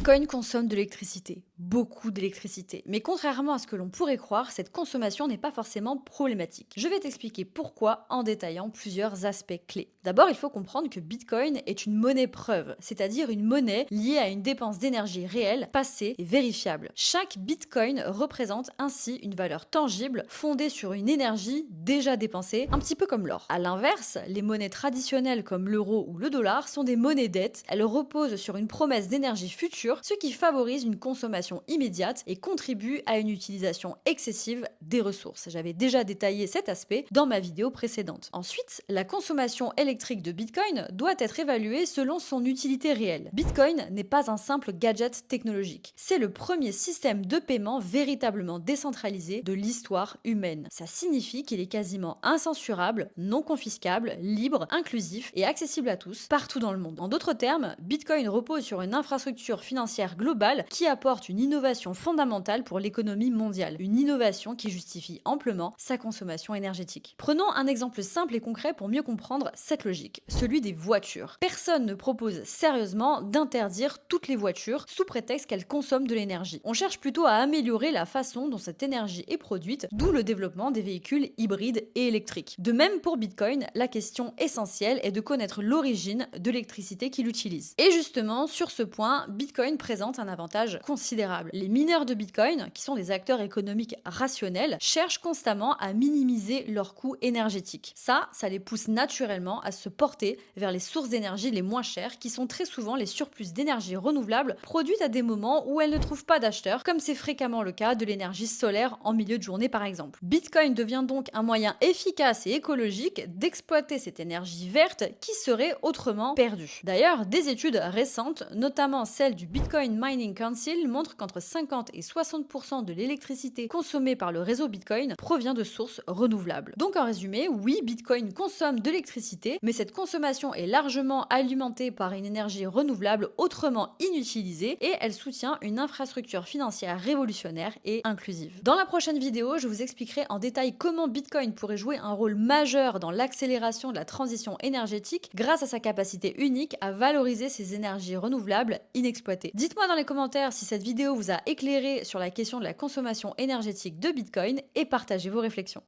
Bitcoin consomme de l'électricité, beaucoup d'électricité. Mais contrairement à ce que l'on pourrait croire, cette consommation n'est pas forcément problématique. Je vais t'expliquer pourquoi en détaillant plusieurs aspects clés. D'abord, il faut comprendre que Bitcoin est une monnaie preuve, c'est-à-dire une monnaie liée à une dépense d'énergie réelle, passée et vérifiable. Chaque Bitcoin représente ainsi une valeur tangible fondée sur une énergie déjà dépensée, un petit peu comme l'or. A l'inverse, les monnaies traditionnelles comme l'euro ou le dollar sont des monnaies dettes. Elles reposent sur une promesse d'énergie future, ce qui favorise une consommation immédiate et contribue à une utilisation excessive des ressources. J'avais déjà détaillé cet aspect dans ma vidéo précédente. Ensuite, la consommation électrique de Bitcoin doit être évaluée selon son utilité réelle. Bitcoin n'est pas un simple gadget technologique. C'est le premier système de paiement véritablement décentralisé de l'histoire humaine. Ça signifie qu'il est quasiment incensurable, non confiscable, libre, inclusif et accessible à tous, partout dans le monde. En d'autres termes, Bitcoin repose sur une infrastructure financière globale qui apporte une innovation fondamentale pour l'économie mondiale, une innovation qui justifie amplement sa consommation énergétique. Prenons un exemple simple et concret pour mieux comprendre cette logique, celui des voitures. Personne ne propose sérieusement d'interdire toutes les voitures sous prétexte qu'elles consomment de l'énergie. On cherche plutôt à améliorer la façon dont cette énergie est produite, d'où le développement des véhicules hybrides et électriques. De même pour Bitcoin, la question essentielle est de connaître l'origine de l'électricité qu'il utilise. Et justement, sur ce point, Bitcoin présente un avantage considérable. Les mineurs de Bitcoin, qui sont des acteurs économiques rationnels, cherchent constamment à minimiser leurs coûts énergétiques. Ça les pousse naturellement à se porter vers les sources d'énergie les moins chères, qui sont très souvent les surplus d'énergie renouvelable produites à des moments où elles ne trouvent pas d'acheteurs, comme c'est fréquemment le cas de l'énergie solaire en milieu de journée par exemple. Bitcoin devient donc un moyen efficace et écologique d'exploiter cette énergie verte qui serait autrement perdue. D'ailleurs, des études récentes, notamment celle du Bitcoin Mining Council, montrent qu'entre 50 et 60% de l'électricité consommée par le réseau Bitcoin provient de sources renouvelables. Donc en résumé, oui, Bitcoin consomme de l'électricité, mais cette consommation est largement alimentée par une énergie renouvelable autrement inutilisée et elle soutient une infrastructure financière révolutionnaire et inclusive. Dans la prochaine vidéo, je vous expliquerai en détail comment Bitcoin pourrait jouer un rôle majeur dans l'accélération de la transition énergétique grâce à sa capacité unique à valoriser ces énergies renouvelables inexploitées. Dites-moi dans les commentaires si cette vidéo vous a éclairé sur la question de la consommation énergétique de Bitcoin et partagez vos réflexions.